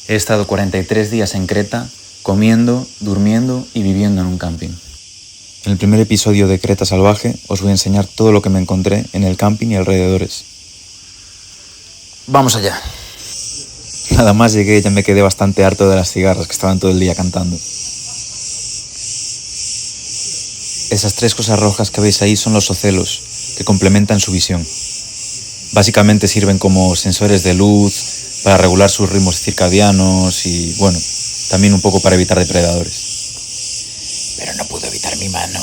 He estado 43 días en Creta, comiendo, durmiendo y viviendo en un camping. En el primer episodio de Creta Salvaje os voy a enseñar todo lo que me encontré en el camping y alrededores. ¡Vamos allá! Nada más llegué y ya me quedé bastante harto de las cigarras que estaban todo el día cantando. Esas 3 cosas rojas que veis ahí son los ocelos, que complementan su visión. Básicamente sirven como sensores de luz, para regular sus ritmos circadianos y, bueno, también un poco para evitar depredadores. Pero no puedo evitar mi mano.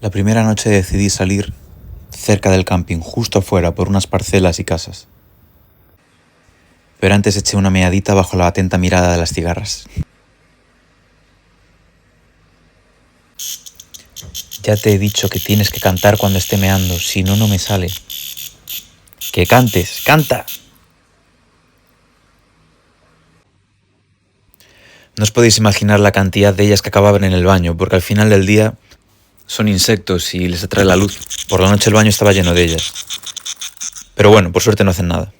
La primera noche decidí salir cerca del camping, justo afuera, por unas parcelas y casas. Pero antes eché una meadita bajo la atenta mirada de las cigarras. Ya te he dicho que tienes que cantar cuando esté meando, si no, no me sale. ¡Que cantes! ¡Canta! No os podéis imaginar la cantidad de ellas que acababan en el baño, porque al final del día son insectos y les atrae la luz. Por la noche el baño estaba lleno de ellas. Pero bueno, por suerte no hacen nada.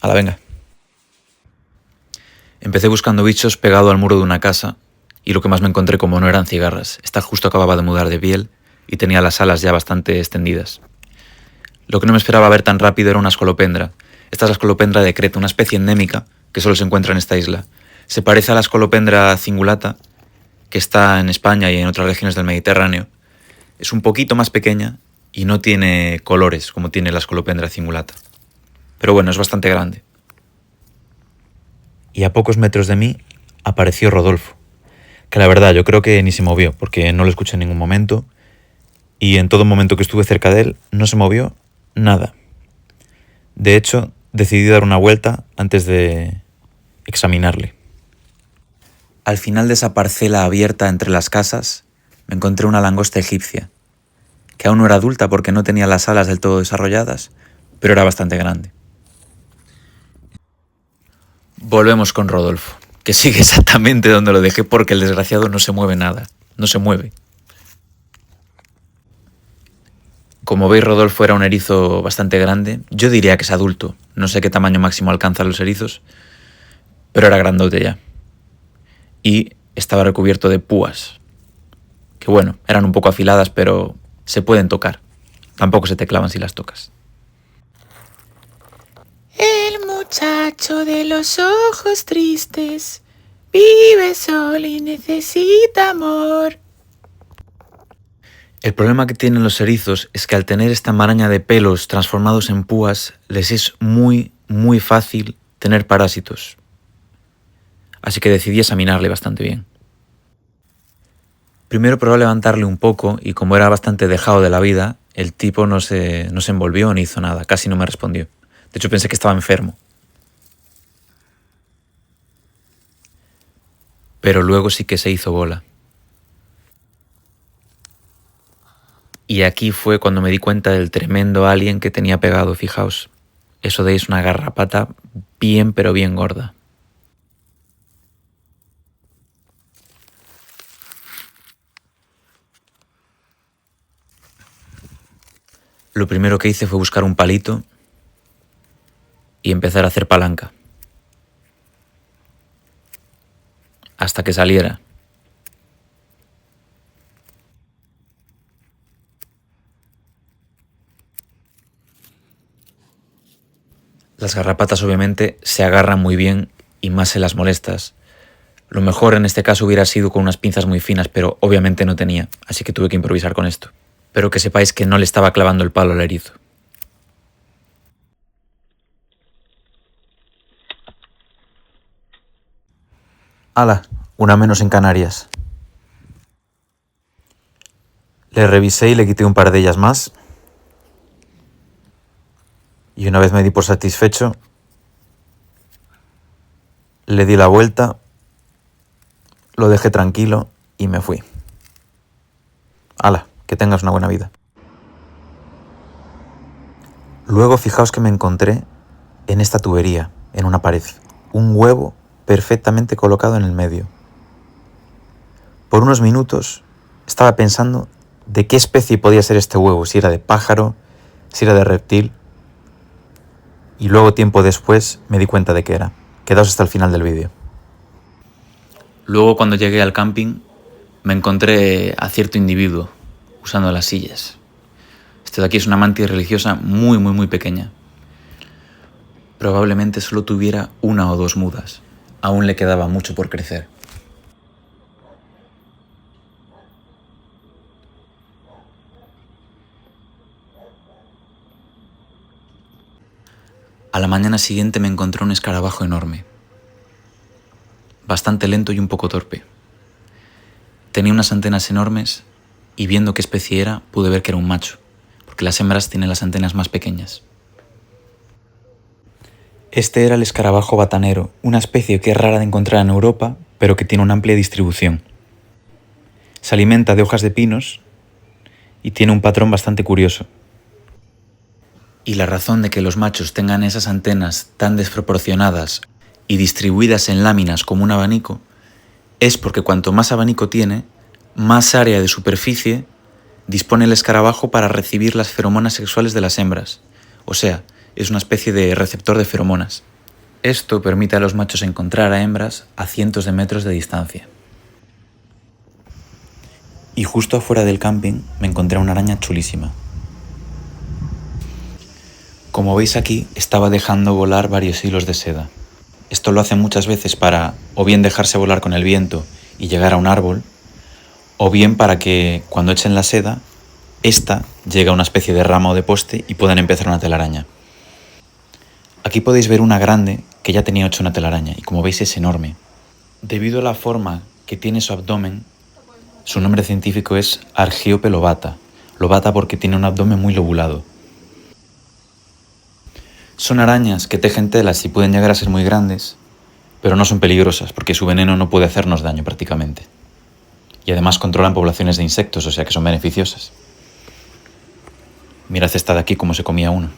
¡Hala, venga! Empecé buscando bichos pegado al muro de una casa y lo que más me encontré, como no eran cigarras. Esta justo acababa de mudar de piel y tenía las alas ya bastante extendidas. Lo que no me esperaba ver tan rápido era una escolopendra. Esta es la escolopendra de Creta, una especie endémica que solo se encuentra en esta isla. Se parece a la escolopendra cingulata, que está en España y en otras regiones del Mediterráneo. Es un poquito más pequeña y no tiene colores como tiene la escolopendra cingulata. Pero bueno, es bastante grande. Y a pocos metros de mí apareció Rodolfo, que la verdad yo creo que ni se movió, porque no lo escuché en ningún momento, y en todo momento que estuve cerca de él no se movió nada. De hecho, decidí dar una vuelta antes de examinarle. Al final de esa parcela abierta entre las casas, me encontré una langosta egipcia, que aún no era adulta porque no tenía las alas del todo desarrolladas, pero era bastante grande. Volvemos con Rodolfo, que sigue exactamente donde lo dejé porque el desgraciado no se mueve nada, no se mueve. Como veis, Rodolfo era un erizo bastante grande, yo diría que es adulto, no sé qué tamaño máximo alcanzan los erizos, pero era grandote ya. Y estaba recubierto de púas, que bueno, eran un poco afiladas, pero se pueden tocar, tampoco se te clavan si las tocas. El muchacho de los ojos tristes vive solo y necesita amor. El problema que tienen los erizos es que al tener esta maraña de pelos transformados en púas, les es muy fácil tener parásitos. Así que decidí examinarle bastante bien. Primero probé a levantarle un poco y como era bastante dejado de la vida, el tipo no se envolvió ni hizo nada, casi no me respondió. De hecho pensé que estaba enfermo. Pero luego sí que se hizo bola. Y aquí fue cuando me di cuenta del tremendo alien que tenía pegado, fijaos. Eso de ahí es una garrapata bien pero bien gorda. Lo primero que hice fue buscar un palito y empezar a hacer palanca. Hasta que saliera. Las garrapatas obviamente se agarran muy bien y más se las molestas. Lo mejor en este caso hubiera sido con unas pinzas muy finas, pero obviamente no tenía, así que tuve que improvisar con esto. Pero que sepáis que no le estaba clavando el palo al erizo. ¡Hala! Una menos en Canarias. Le revisé y le quité un par de ellas más. Y una vez me di por satisfecho, le di la vuelta, lo dejé tranquilo y me fui. ¡Hala! Que tengas una buena vida. Luego fijaos que me encontré en esta tubería, en una pared, un huevo perfectamente colocado en el medio. Por unos minutos estaba pensando de qué especie podía ser este huevo, si era de pájaro, si era de reptil, y luego tiempo después me di cuenta de qué era. Quedaos hasta el final del vídeo. Luego, cuando llegué al camping, me encontré a cierto individuo usando las sillas. Este de aquí es una mantis religiosa muy pequeña. Probablemente solo tuviera 1 o 2 mudas. Aún le quedaba mucho por crecer. A la mañana siguiente me encontré un escarabajo enorme, bastante lento y un poco torpe. Tenía unas antenas enormes y viendo qué especie era pude ver que era un macho, porque las hembras tienen las antenas más pequeñas. Este era el escarabajo batanero, una especie que es rara de encontrar en Europa, pero que tiene una amplia distribución. Se alimenta de hojas de pinos y tiene un patrón bastante curioso. Y la razón de que los machos tengan esas antenas tan desproporcionadas y distribuidas en láminas como un abanico es porque cuanto más abanico tiene, más área de superficie dispone el escarabajo para recibir las feromonas sexuales de las hembras. O sea, es una especie de receptor de feromonas. Esto permite a los machos encontrar a hembras a cientos de metros de distancia. Y justo afuera del camping me encontré una araña chulísima. Como veis aquí, estaba dejando volar varios hilos de seda. Esto lo hace muchas veces para o bien dejarse volar con el viento y llegar a un árbol, o bien para que cuando echen la seda, esta llegue a una especie de rama o de poste y puedan empezar una telaraña. Aquí podéis ver una grande que ya tenía hecho una telaraña y como veis es enorme. Debido a la forma que tiene su abdomen, su nombre científico es Argiope lobata. Lobata porque tiene un abdomen muy lobulado. Son arañas que tejen telas y pueden llegar a ser muy grandes, pero no son peligrosas porque su veneno no puede hacernos daño prácticamente. Y además controlan poblaciones de insectos, o sea que son beneficiosas. Mirad esta de aquí cómo se comía uno.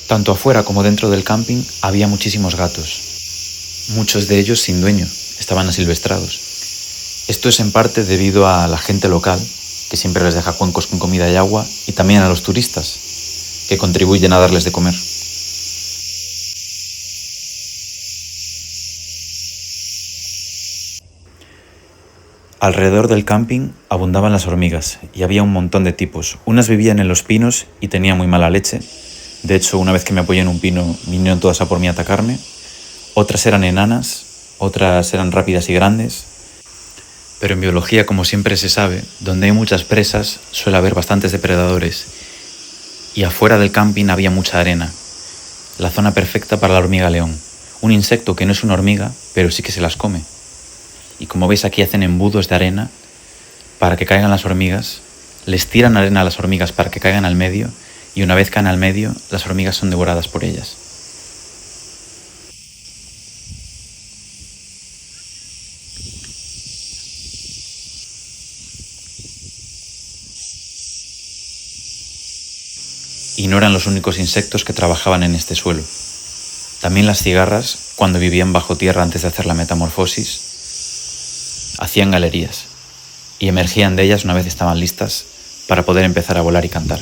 Tanto afuera como dentro del camping había muchísimos gatos. Muchos de ellos sin dueño, estaban asilvestrados. Esto es en parte debido a la gente local, que siempre les deja cuencos con comida y agua, y también a los turistas, que contribuyen a darles de comer. Alrededor del camping abundaban las hormigas, y había un montón de tipos. Unas vivían en los pinos y tenían muy mala leche. De hecho, una vez que me apoyé en un pino, vinieron todas a por mí a atacarme. Otras eran enanas, otras eran rápidas y grandes. Pero en biología, como siempre se sabe, donde hay muchas presas suele haber bastantes depredadores. Y afuera del camping había mucha arena. La zona perfecta para la hormiga león. Un insecto que no es una hormiga, pero sí que se las come. Y como veis aquí hacen embudos de arena para que caigan las hormigas. Les tiran arena a las hormigas para que caigan al medio. Y una vez caen al medio, las hormigas son devoradas por ellas. Y no eran los únicos insectos que trabajaban en este suelo. También las cigarras, cuando vivían bajo tierra antes de hacer la metamorfosis, hacían galerías y emergían de ellas una vez estaban listas para poder empezar a volar y cantar.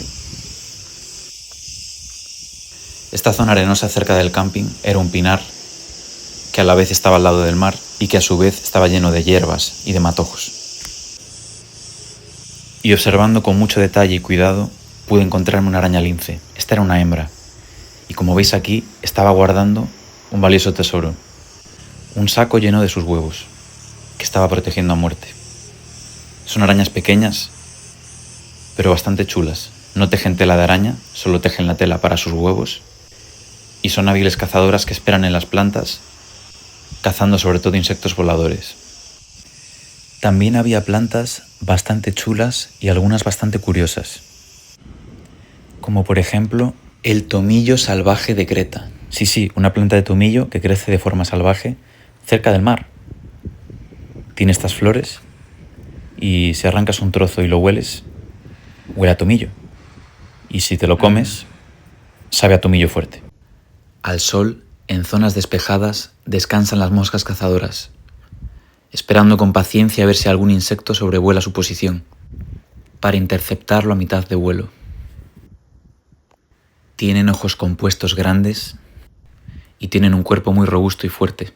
Esta zona arenosa cerca del camping era un pinar que a la vez estaba al lado del mar y que a su vez estaba lleno de hierbas y de matojos. Y observando con mucho detalle y cuidado, pude encontrarme una araña lince. Esta era una hembra. Y como veis aquí, estaba guardando un valioso tesoro. Un saco lleno de sus huevos, que estaba protegiendo a muerte. Son arañas pequeñas, pero bastante chulas. No tejen tela de araña, solo tejen la tela para sus huevos. Y son hábiles cazadoras que esperan en las plantas, cazando sobre todo insectos voladores. También había plantas bastante chulas y algunas bastante curiosas. Como por ejemplo, el tomillo salvaje de Creta. Sí, una planta de tomillo que crece de forma salvaje cerca del mar. Tiene estas flores y si arrancas un trozo y lo hueles, huele a tomillo. Y si te lo comes, sabe a tomillo fuerte. Al sol, en zonas despejadas, descansan las moscas cazadoras. esperando con paciencia a ver si algún insecto sobrevuela su posición, para interceptarlo a mitad de vuelo. Tienen ojos compuestos grandes y tienen un cuerpo muy robusto y fuerte.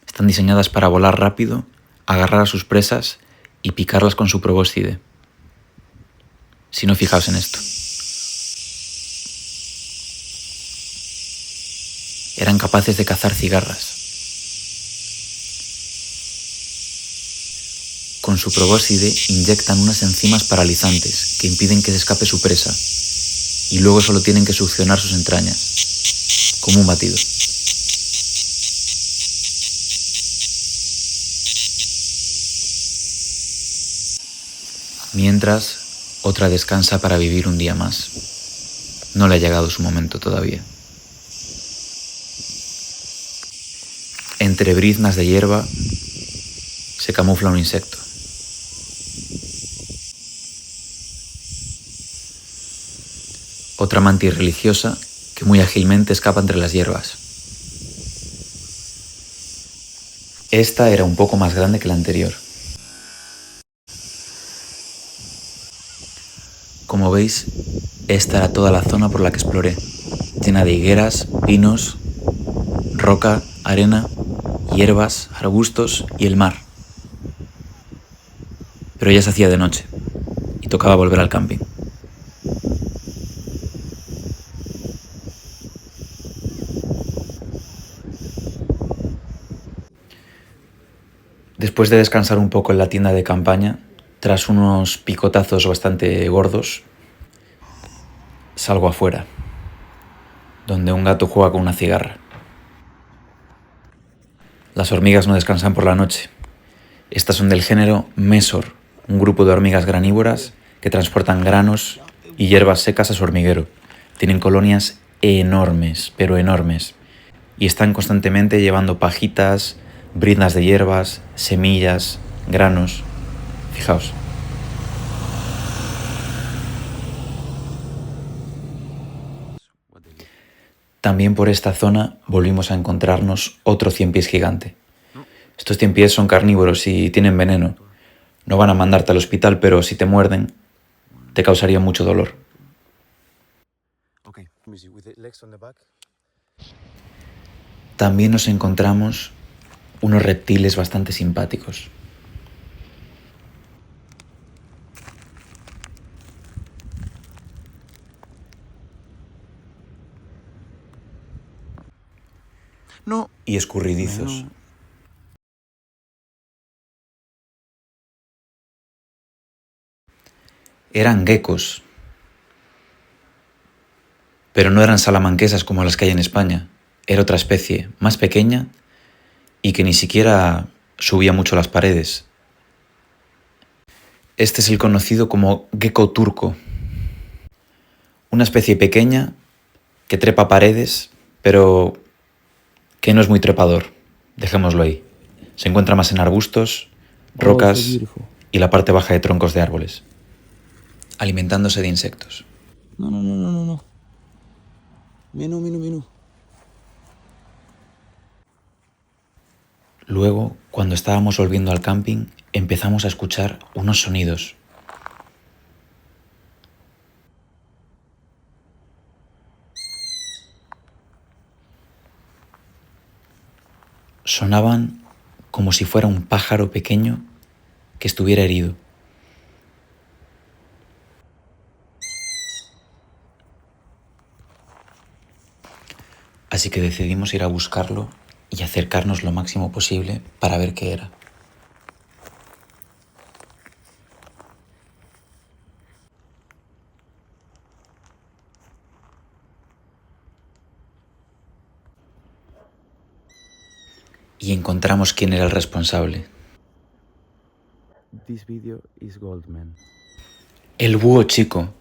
Están diseñadas para volar rápido, agarrar a sus presas y picarlas con su probóscide. Si no, fijaos en esto. Eran capaces de cazar cigarras. Con su probóscide inyectan unas enzimas paralizantes que impiden que se escape su presa y luego solo tienen que succionar sus entrañas, como un batido. Mientras, otra descansa para vivir un día más. No le ha llegado su momento todavía. Entre briznas de hierba se camufla un insecto. Otra mantis religiosa que muy ágilmente escapa entre las hierbas. Esta era un poco más grande que la anterior. Como veis, esta era toda la zona por la que exploré, llena de higueras, pinos, roca, arena, hierbas, arbustos y el mar. Pero ya se hacía de noche y tocaba volver al camping. Después de descansar un poco en la tienda de campaña, tras unos picotazos bastante gordos, salgo afuera, donde un gato juega con una cigarra. Las hormigas no descansan por la noche. Estas son del género Mesor, un grupo de hormigas granívoras que transportan granos y hierbas secas a su hormiguero. Tienen colonias enormes, pero enormes, y están constantemente llevando pajitas, briznas de hierbas, semillas, granos. Fijaos. También por esta zona volvimos a encontrarnos otro ciempiés gigante. Estos ciempiés son carnívoros y tienen veneno. No van a mandarte al hospital, pero si te muerden, te causaría mucho dolor. También nos encontramos unos reptiles bastante simpáticos. No. Y escurridizos. Eran geckos, pero no eran salamanquesas como las que hay en España. Era otra especie, más pequeña y que ni siquiera subía mucho las paredes. Este es el conocido como gecko turco, una especie pequeña que trepa paredes, pero que no es muy trepador, dejémoslo ahí. Se encuentra más en arbustos, rocas y la parte baja de troncos de árboles, alimentándose de insectos. No. Menú. Luego, cuando estábamos volviendo al camping, empezamos a escuchar unos sonidos. Sonaban como si fuera un pájaro pequeño que estuviera herido. Así que decidimos ir a buscarlo y acercarnos lo máximo posible para ver qué era. Y encontramos quién era el responsable. El búho chico,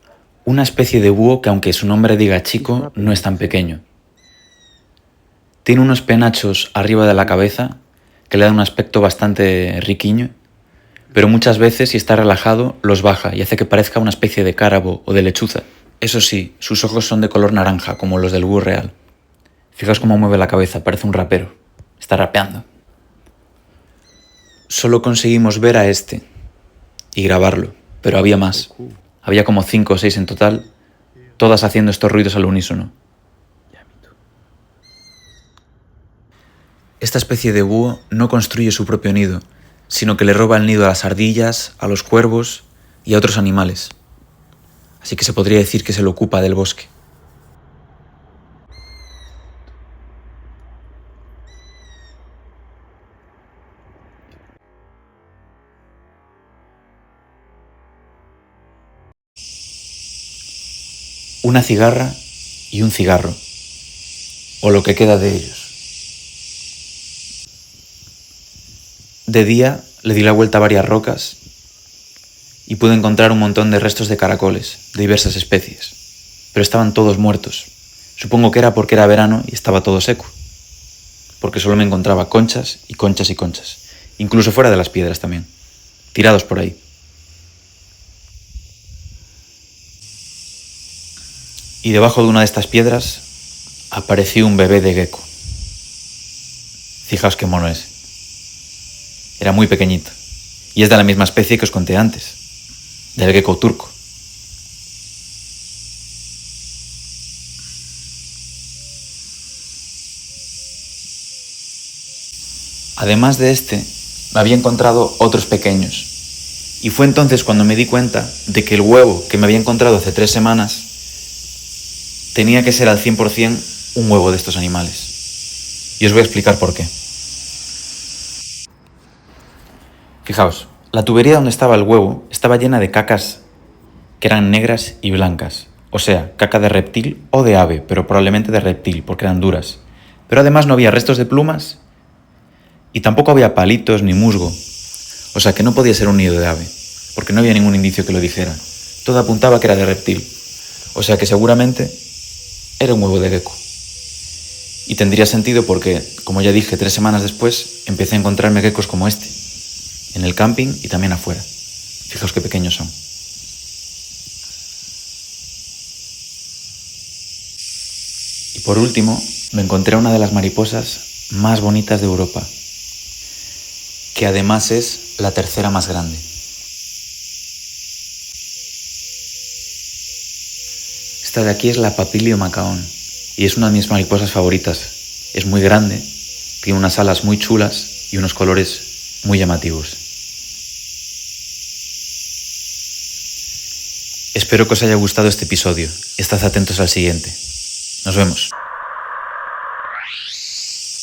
una especie de búho que aunque su nombre diga chico, no es tan pequeño. Tiene unos penachos arriba de la cabeza que le dan un aspecto bastante riquiño, pero muchas veces, si está relajado, los baja y hace que parezca una especie de cárabo o de lechuza. Eso sí, sus ojos son de color naranja, como los del búho real. Fijaos cómo mueve la cabeza, parece un rapero. Está rapeando. Solo conseguimos ver a este y grabarlo, pero había más. Había como 5 o 6 en total, todas haciendo estos ruidos al unísono. Esta especie de búho no construye su propio nido, sino que le roba el nido a las ardillas, a los cuervos y a otros animales. Así que se podría decir que se lo ocupa del bosque. Una cigarra y un cigarro, o lo que queda de ellos. De día le di la vuelta a varias rocas y pude encontrar un montón de restos de caracoles, de diversas especies, pero estaban todos muertos. Supongo que era porque era verano y estaba todo seco, porque solo me encontraba conchas y conchas y conchas, incluso fuera de las piedras también, tirados por ahí. Y debajo de una de estas piedras apareció un bebé de gecko. Fijaos qué mono es. Era muy pequeñito, y es de la misma especie que os conté antes, del gecko turco. Además de este, me había encontrado otros pequeños, y fue entonces cuando me di cuenta de que el huevo que me había encontrado hace 3 semanas tenía que ser al 100% un huevo de estos animales. Y os voy a explicar por qué. Fijaos, la tubería donde estaba el huevo estaba llena de cacas que eran negras y blancas. O sea, caca de reptil o de ave, pero probablemente de reptil, porque eran duras. Pero además no había restos de plumas y tampoco había palitos ni musgo. O sea que no podía ser un nido de ave, porque no había ningún indicio que lo dijera. Todo apuntaba que era de reptil. O sea que seguramente era un huevo de gecko. Y tendría sentido porque, como ya dije, 3 semanas después empecé a encontrarme geckos como este, en el camping y también afuera. Fijaos qué pequeños son. Y por último, me encontré una de las mariposas más bonitas de Europa, que además es la tercera más grande. Esta de aquí es la Papilio macaon y es una de mis mariposas favoritas. Es muy grande, tiene unas alas muy chulas y unos colores muy llamativos. Espero que os haya gustado este episodio. Estad atentos al siguiente. Nos vemos.